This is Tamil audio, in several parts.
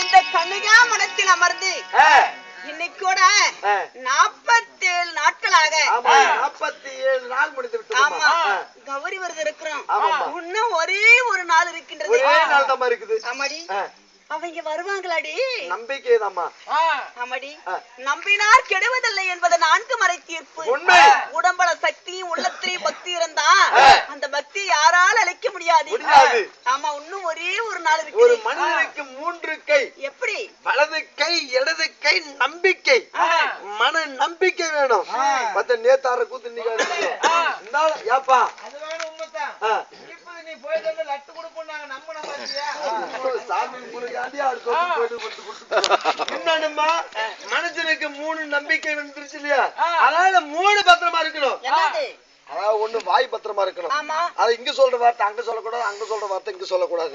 இந்த கண்ணுகா மனத்தில் அமர்ந்து இன்னைக்கு கூட 47 நாட்களாக 47 நாள் முடிந்து விட்டோம். ஆமா கௌரி விரதம் இருக்கிறோம். இன்னும் ஒரே ஒரு நாள் இருக்கின்றது. ஒரே நாள் தான் இருக்குது. ஆமாடி அவங்க வருவாங்களாடி? நம்பிக்கைதாம்மா. ஆமாடி நம்பினார் கெடுவதில்லை என்பது 4 மறை தீர்ப்பு. உடம்பல சக்தியும் உள்ளத்திலையும் பக்தி இருந்தா அந்த பக்தியை யாரால அழைக்க முடியாது. ஆமா இன்னும் ஒரே ஒரு நாள் இருக்கு. ஒரு மனிதனுக்கு 3 கை. எப்படி? வலது கை இடது கை நம்பிக்கை மன நம்பிக்கை வேணும். பத்த நேத்தார கூத்து நிக்காது ஏப்பா அது வேணும் உண்மைதான். இப்போ நீ போயிட்டு வந்து லட்டு கொடுப்போம்னாங்க நம்பன பாத்தியா சாமி குலுகாண்டியா அடுத்து போயிட்டு கொடுத்து என்னம்மா மனுஷனுக்கு 3 நம்பிக்கை வந்துருச்சு இல்லையா? அதனால 3 பத்திரமா இருக்கணும். என்னது? அதாவது ஒண்ணு வாய் பத்திரமா இருக்கணும். அது இங்க சொல்ற வார்த்தை அங்க சொல்லக்கூடாது, அங்க சொல்ற வார்த்தை இங்க சொல்லக்கூடாது.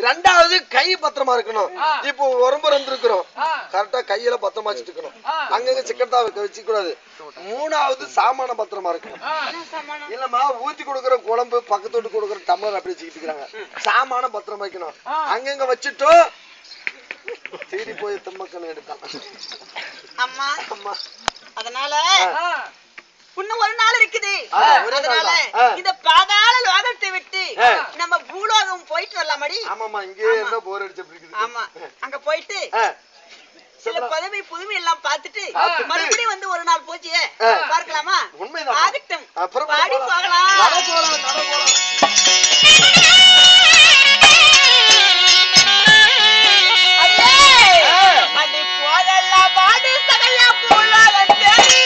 2வது கை பத்திரமா இருக்கணும். இப்போ உடம்பு இருந்திருக்கிறோம் கரெக்டா கையில பத்திரமா வச்சுட்டு இருக்கணும். அங்கங்க சிக்கட்டா வச்சுக்க கூடாது. 3வது சாமான பத்திரமா இருக்கணும். இல்லம்மா ஊத்தி கொடுக்குற குழம்பு பக்கத்தோட்டு கொடுக்குற டம்ளர் அப்படி வச்சுக்கிட்டு இருக்காங்க. சாமான பத்திரமா வைக்கணும். அங்கங்க வச்சுட்டு தேடி போய் தும்மக்கன்னு எடுத்தான். அம்மா அம்மா அதனால இன்னும் ஒரு நாள் இருக்குது. அதனால இந்த பாதாள லோகத்தை விட்டு நம்ம பூலோகம் போயிட்டு வரலாமடி. ஆமாமா இங்கே என்ன போர் அடிச்சு இருக்குது. ஆமா அங்க போயிட்டு சில பதவி புதுமை எல்லாம் பார்த்துட்டு மறுபடியும் வந்து ஒரு நாள் போச்சு பார்க்கலாமா? உண்மைதான். ஆகட்டும் பாடி போகலாம். அடி போகலாம் பாடி சகையா பூலோகம் தேடி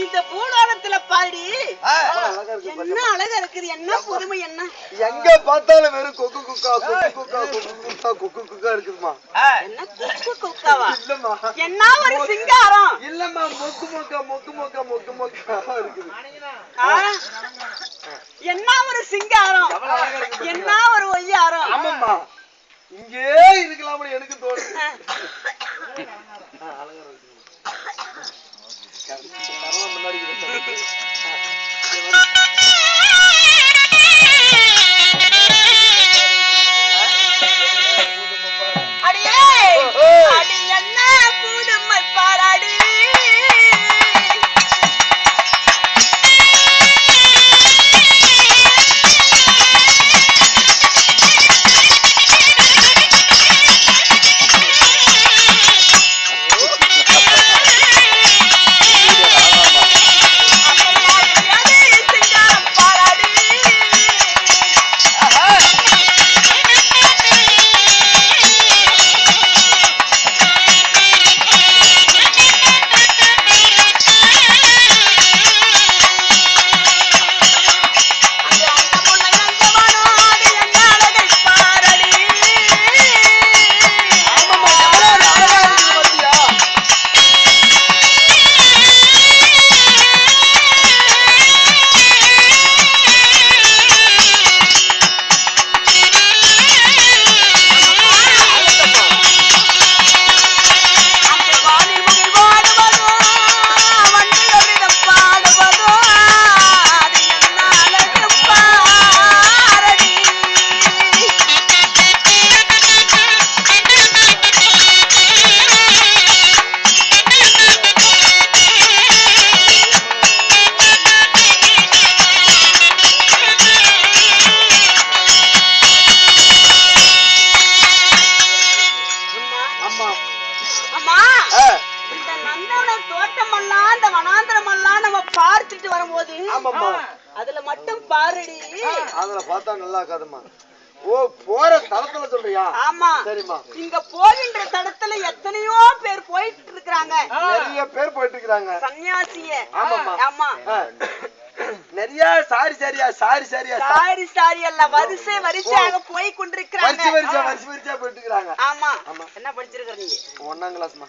இந்த பூலோகத்துல பாடி என்ன அழகா இருக்குது. என்ன புதுமை என்ன எங்க பார்த்தாலும் வெறும் கொக்கு குக்கா கொக்கு குக்கா கொக்கு குக்கா கொக்கு குக்கா இருக்குதுமா. என்ன கொக்கு குக்காவா? இல்லம்மா என்ன ஒரு சிங்காரம். இல்லம்மா மொக்கு மொக்கா மொக்கு மொக்கா மொக்கு மொக்கா இருக்குது. என்ன ஒரு சிங்காரம் என்ன ஒரு ஒய்யாரம். ஆமாம்மா இங்கே இருக்கலாம்னு எனக்கு தோணுது. அழகா இருக்கு. முன்னாடி அடியே அடி என்ன கூடுமை பாராடி அதுல மட்டும் பாருடி. அதுல பார்த்தா நல்லா இருக்காதுமா. ஓ போற தடத்துல சொல்றியா? ஆமா சரிமா. இங்க போகின்ற தடத்துல எத்தனையோ பேர் போயிட்டு இருக்கிறாங்க. நிறைய பேர் போயிட்டு இருக்காங்க. சன்னியாசிய. ஆமாமா. ஆமா. நிறைய சாரி அல்ல, வரிசையாக போய் கொண்டிருக்கிறாங்க. வரிசையா போயிட்டு இருக்காங்க. ஆமா. என்ன படிச்சிருக்க நீங்க? 1ஆம் கிளாஸ்மா.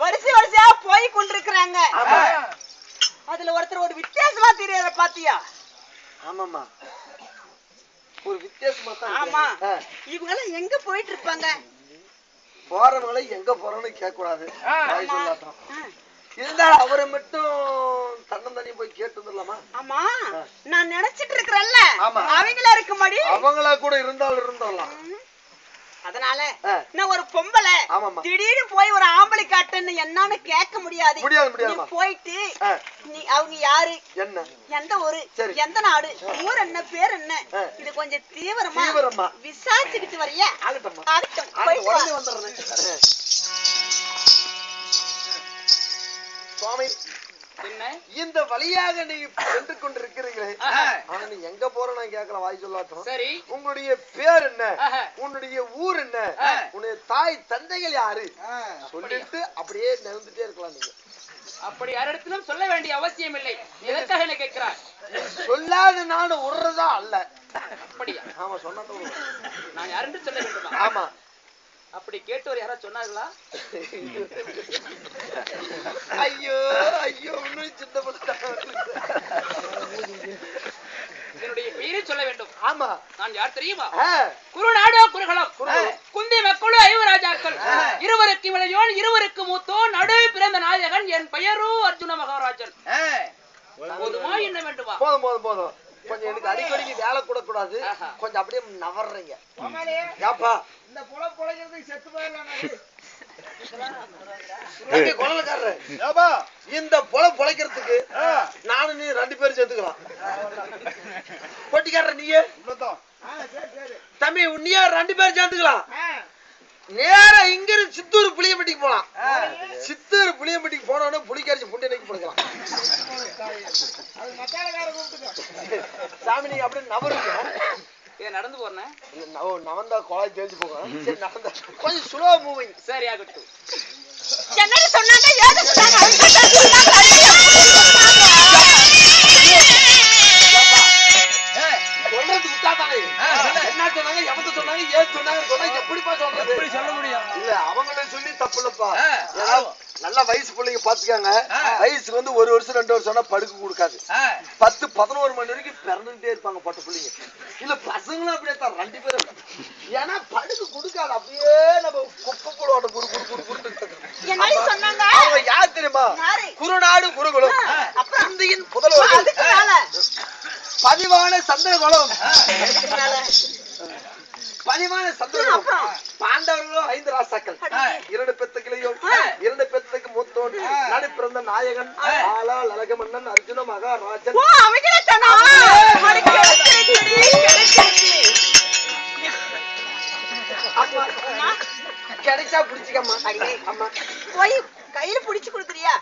வரிசையா போய் கொண்டிருக்கிறாங்க. அதுல ஒருத்தர் ஒரு வித்தியாசமா தெரியற பாத்தியா? ஆமாமா, ஒரு வித்தியாசமா தான். ஆமா. இவங்க எல்லாம் எங்க போயிட்டு இருப்பாங்க? போறவங்களை எங்க போறோம்னு கேட்க கூடாது, வாய் சொல்லாட்டம். இருந்தாலும் அவரை மட்டும் தன்னந்தனி போய் கேட்டு வந்துடலாமா? ஆமா, நான் நினைச்சிட்டு இருக்கிறேன்ல, அவங்களா இருக்கும்படி அவங்களா கூட இருந்தோம்லாம். அதனால நான் ஒரு பொம்பளை திடீர்னு போய் ஒரு ஆம்பளை காட்டுன்னு என்னன்னு கேட்க முடியாது. நீ போயிட்டு நீ அவங்க யாரு, என்ன, எந்த ஊரு, எந்த நாடு, ஊர் என்ன, பேர் என்ன, இது கொஞ்சம் தீவிரமா விசாரிச்சுக்கிட்டு வரியா? சுவாமி, இந்த வழியாக நீ சென்று கொண்டிருக்கிறீர்களே, ஆனா நீ எங்க போற நான் கேட்கல, வாய் சொல்லாட்டம். சரி, உங்களுடைய பேர் என்ன, உன்னுடைய ஊர் என்ன, உன்னுடைய தாய் தந்தைகள் யாரு சொல்லிட்டு அப்படியே நிறந்துட்டே இருக்கலாம். நீங்க அப்படி யாரிடத்திலும் சொல்ல வேண்டிய அவசியம் இல்லை. எதற்காக என்ன கேட்கிறார்? சொல்லாத நானும் உறதா அல்ல. அப்படியா? ஆமா, சொன்னா நான் யாருன்னு சொல்ல வேண்டுமா? ஆமா. அப்படி கேட்டவர் யாராவது சொன்னார்களா? ஐயோ இன்னும் சின்ன என்னுடைய பெயரை சொல்ல வேண்டும். ஆமா. நான் யார் தெரியுமா? குருநாடோ குருகுலம், குந்தி மக்களோ ஐவராஜாக்கள், இருவருக்கு இளையோன், இருவருக்கு மூத்தோன், நடு பிறந்த நாயகன், என் பெயரோ அர்ஜுன மகாராஜன். போதுமா, என்ன வேண்டுமா? போதும். கொஞ்சம் எனக்கு அடிக்கடிக்கு வேலை கூட கூடாது, கொஞ்சம் அப்படியே நவர்றீங்க. ஏப்பா இந்த பொழைக்கிறதுக்கு செத்து போயிடலாம். இந்த பொழைக்கிறதுக்கு நானும் நீ 2 பேரும் சேர்த்துக்கலாம். பொட்டிக்காரர் நீயே, தம்பி உன்னையா 2 பேரும் சேர்த்துக்கலாம். நேரா இங்க இருந்து சித்தூர் புளியம்பட்டிக்கு போலாம். சித்தூர் புளியம்பட்டிக்கு போனோட புளிக்கரிசி புண்டி நக்கி போடுக்கலாம். சாமி நீங்க அப்படியே நவருங்க. நடந்து போறேன். நவந்தா கொலை தேஞ்சு போகும். சரி, நவந்தா கொஞ்சம் ஸ்லோ மூவிங். சரி, ஆகட்டும். என்னன்னு சொன்னாங்க, ஏது சொன்னாங்க, சொல்றது விட்டாதானே. என்ன சொன்னாங்க, எவத்த சொன்னாங்க, ஏன் சொன்னாங்க சொன்னா எப்படிப்பா சொல்றது? எப்படி சொல்ல முடியும்? இல்ல, அவங்களே சொல்லி தப்பு இல்லப்பா. நல்ல வயசு பிள்ளைங்க பாத்துக்காங்க. வயசுக்கு வந்து 1 வருஷம் 2 வருஷம் சொன்னா படுக்க கொடுக்காது. 10-11 மணி வரைக்கும் பிறந்துட்டே இருப்பாங்க பட்டு பிள்ளைங்க. இல்ல பசங்களும் அப்படியே தான் 2 பேரும். ஏன்னா படுக்க கொடுக்காது, அப்படியே நம்ம குப்பை போடுவாங்க. அவங்க யார் தெரியுமா? குருநாடு குருகுலம், இந்தியின் புதல்வர்கள், பதிவான சந்திரகுலம், பாண்டவர்களும் 5 ராசாக்கள், 2 பெத்துக்களையும் 2 பெத்துக்கு மூத்தோன், நடு பிறந்த நாயகன், ஆளால் அழக மன்னன், அர்ஜுன மகாராஜன். கிடைச்சா பிடிச்சிக்கம்மா. அம்மா போய் கையில பிடிச்சு கொடுக்குறியா?